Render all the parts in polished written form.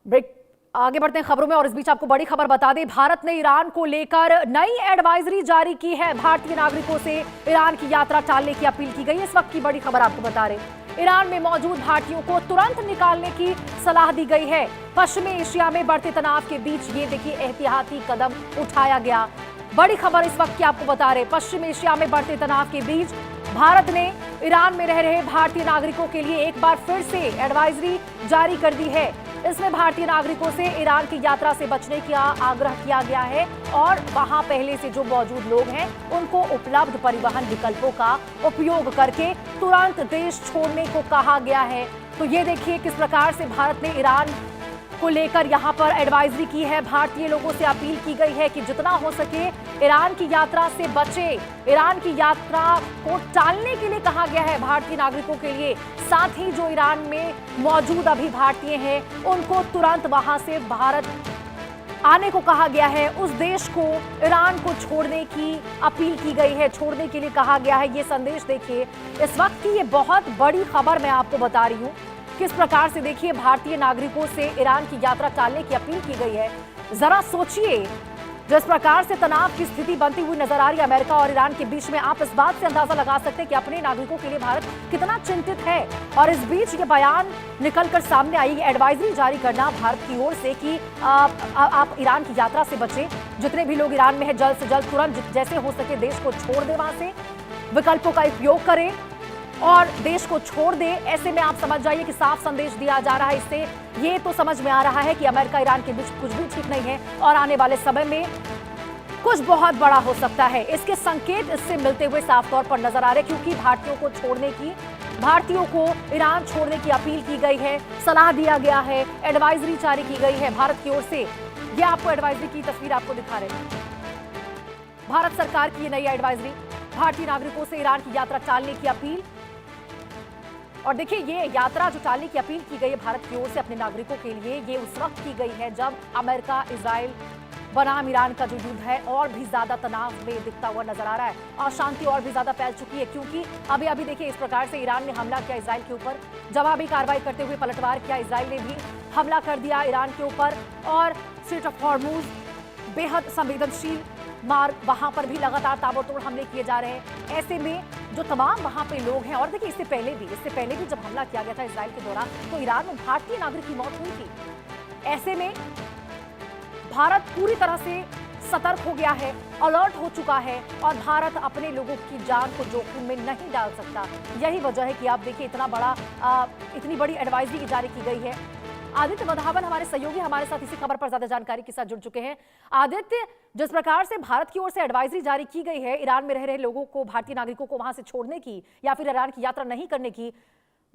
Break आगे बढ़ते हैं खबरों में और इस बीच आपको बड़ी खबर बता दें, भारत ने ईरान को लेकर नई एडवाइजरी जारी की है। भारतीय नागरिकों से ईरान की यात्रा टालने की अपील की गई। इस वक्त की बड़ी खबर आपको बता रहे हैं, ईरान में मौजूद भारतीयों को तुरंत निकालने की सलाह दी गई है। पश्चिमी एशिया में बढ़ते तनाव के बीच ये देखिए एहतियाती कदम उठाया गया। बड़ी खबर इस वक्त की आपको बता रहे हैं, पश्चिम एशिया में बढ़ते तनाव के बीच भारत ने ईरान में रह रहे भारतीय नागरिकों के लिए एक बार फिर से एडवाइजरी जारी कर दी है। इसमें भारतीय नागरिकों से ईरान की यात्रा से बचने का आग्रह किया गया है और वहां पहले से जो मौजूद लोग हैं उनको उपलब्ध परिवहन विकल्पों का उपयोग करके तुरंत देश छोड़ने को कहा गया है। तो ये देखिए किस प्रकार से भारत ने ईरान को लेकर यहां पर एडवाइजरी की है। भारतीय लोगों से अपील की गई है कि जितना हो सके ईरान की यात्रा से बचे। ईरान की यात्रा को टालने के लिए कहा गया है भारतीय नागरिकों के लिए। साथ ही जो ईरान में मौजूद अभी भारतीय हैं उनको तुरंत वहां से भारत आने को कहा गया है। उस देश को ईरान को छोड़ने की अपील की गई है, छोड़ने के लिए कहा गया है। ये संदेश देखिए, इस वक्त की ये बहुत बड़ी खबर मैं आपको बता रही हूं किस प्रकार से देखिए भारतीय नागरिकों से ईरान की यात्रा टालने की अपील की गई है। जरा सोचिए, जिस प्रकार से तनाव की स्थिति बनती हुई नजर आ रही है अमेरिका और ईरान के बीच में, आप इस बात से अंदाजा लगा सकते हैं कि अपने नागरिकों के लिए भारत कितना चिंतित है। और इस बीच ये बयान निकलकर सामने आई, एडवाइजरी जारी करना भारत की ओर से कि आप ईरान की यात्रा से बचें। जितने भी लोग ईरान में हैं जल्द से जल्द तुरंत जैसे हो सके देश को छोड़ दें, वहां से विकल्पों का उपयोग करें और देश को छोड़ दे। ऐसे में आप समझ जाइए कि साफ संदेश दिया जा रहा है। इससे ये तो समझ में आ रहा है कि अमेरिका ईरान के बीच कुछ भी ठीक नहीं है और आने वाले समय में कुछ बहुत बड़ा हो सकता है। इसके संकेत इससे मिलते हुए साफ तौर पर नजर आ रहे, क्योंकि भारतीयों को ईरान छोड़ने की अपील की गई है, सलाह दिया गया है, एडवाइजरी जारी की गई है भारत की ओर से। ये आपको एडवाइजरी की तस्वीर आपको दिखा रहे हैं, भारत सरकार की ये नई एडवाइजरी, भारतीय नागरिकों से ईरान की यात्रा टालने की अपील। और देखिए ये यात्रा जो टालने की अपील की गई है भारत की ओर से अपने नागरिकों के लिए, ये उस वक्त की गई है जब अमेरिका इजराइल बनाम ईरान का जो युद्ध है और भी ज्यादा तनाव में दिखता हुआ नजर आ रहा है। अशांति और भी ज्यादा फैल चुकी है, क्योंकि अभी देखिए इस प्रकार से ईरान ने हमला किया इजराइल के ऊपर, जवाबी कार्रवाई करते हुए पलटवार किया। इजराइल ने भी हमला कर दिया ईरान के ऊपर और स्ट्रेट ऑफ हॉर्मुज बेहद संवेदनशील मार्ग, वहां पर भी लगातार ताबड़तोड़ हमले किए जा रहे हैं। ऐसे में जो तमाम वहां पे लोग हैं, और देखिए इससे पहले भी जब हमला किया गया था इजराइल के दौरान तो ईरान में भारतीय नागरिक की मौत हुई थी। ऐसे में भारत पूरी तरह से सतर्क हो गया है, अलर्ट हो चुका है और भारत अपने लोगों की जान को जोखिम में नहीं डाल सकता। यही वजह है कि आप देखिए इतनी बड़ी एडवाइजरी जारी की गई है। आदित्य मधावन हमारे सहयोगी हमारे साथ इसी खबर पर ज्यादा जानकारी के साथ जुड़ चुके हैं। आदित्य, जिस प्रकार से भारत की ओर से एडवाइजरी जारी की गई है ईरान में रह रहे लोगों को, भारतीय नागरिकों को वहां से छोड़ने की या फिर ईरान की यात्रा नहीं करने की,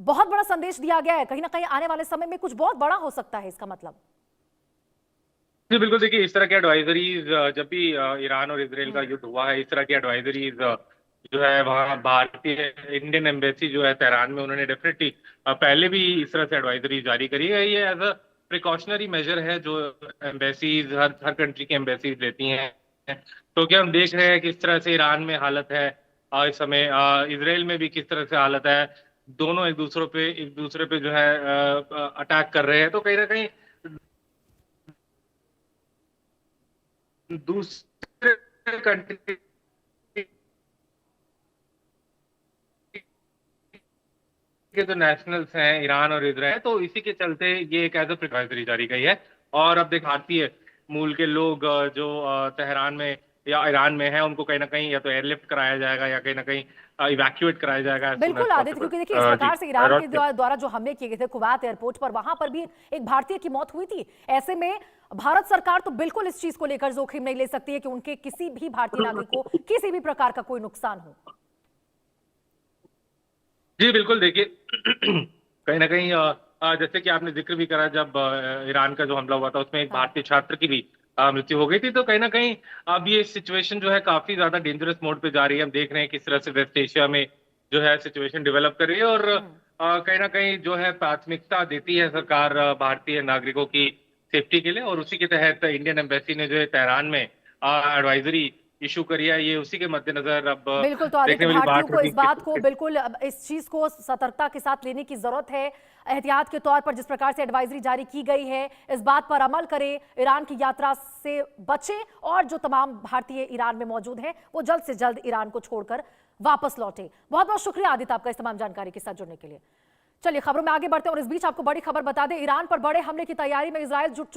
बहुत बड़ा संदेश दिया गया है। कहीं ना कहीं आने वाले समय में कुछ बहुत बड़ा हो सकता है इसका मतलब। जी बिल्कुल, देखिए इस तरह की एडवाइजरीज जब भी ईरान और इसराइल का युद्ध हुआ है, इस तरह की एडवाइजरीज जो है वहाँ भारतीय इंडियन एम्बेसी जो है तेहरान में, उन्होंने डेफिनेटली पहले भी इस तरह से एडवाइजरी जारी करी है। ये एज अ प्रिकॉशनरी मेजर है जो एम्बेसीज हर कंट्री की एम्बेसीज लेती हैं। तो क्या हम देख रहे हैं कि इस तरह से ईरान में हालत है, इस समय इसराइल में भी किस तरह से हालत है, दोनों एक दूसरे पे जो है अटैक कर रहे हैं। तो कहीं ना कहीं दूसरे कंट्री के जो नेशनल्स हैं ईरान और इजराइल, तो इसी के चलते ये एक एज अ एडवाइजरी जारी गई है। और अब देख भारतीय मूल के लोग जो तेहरान में या ईरान में हैं, उनको कहीं ना कहीं या तो एयरलिफ्ट कराया जाएगा या कहीं ना कहीं इवैक्यूएट कराया जाएगा as soon बिल्कुल as आदित्य, possible। क्योंकि देखिए इस जी प्रकार से ईरान के और द्वारा जो हमले किए गए थे कुवैत एयरपोर्ट पर, वहां पर भी एक भारतीय की मौत हुई थी। ऐसे में भारत सरकार तो बिल्कुल इस चीज को लेकर जोखिम नहीं ले सकती है कि उनके किसी भी भारतीय नागरिक को किसी भी प्रकार का कोई नुकसान हो। जी बिल्कुल, देखिए कहीं ना कहीं जैसे कि आपने जिक्र भी करा, जब ईरान का जो हमला हुआ था उसमें एक हाँ। भारतीय छात्र की भी मृत्यु हो गई थी। तो कहीं ना कहीं अब ये सिचुएशन जो है काफी ज्यादा डेंजरस मोड पे जा रही है। हम देख रहे हैं किस तरह से वेस्ट एशिया में जो है सिचुएशन डेवलप कर रही है और कहीं ना कहीं जो है प्राथमिकता देती है सरकार भारतीय नागरिकों की सेफ्टी के लिए। और उसी के तहत इंडियन एम्बेसी ने जो है तेहरान में एडवाइजरी इशू करी है, ये उसी के मद्देनजर अब बिल्कुल। तो आदित्य, देखने वाली भारतीयों बात को होगी इस बात को कि बिल्कुल इस चीज को सतर्कता के साथ लेने की जरूरत है। एहतियात के तौर पर जिस प्रकार से एडवाइजरी जारी की गई है, इस बात पर अमल करें, ईरान की यात्रा से बचें और जो तमाम भारतीय ईरान में मौजूद हैं वो जल्द से जल्द ईरान को छोड़कर वापस लौटे। बहुत बहुत शुक्रिया आदित्य आपका इस तमाम जानकारी के साथ जुड़ने के लिए। चलिए खबरों में आगे बढ़ते हैं और इस बीच आपको बड़ी खबर बता दें, ईरान पर बड़े हमले की तैयारी में इजरायल जुट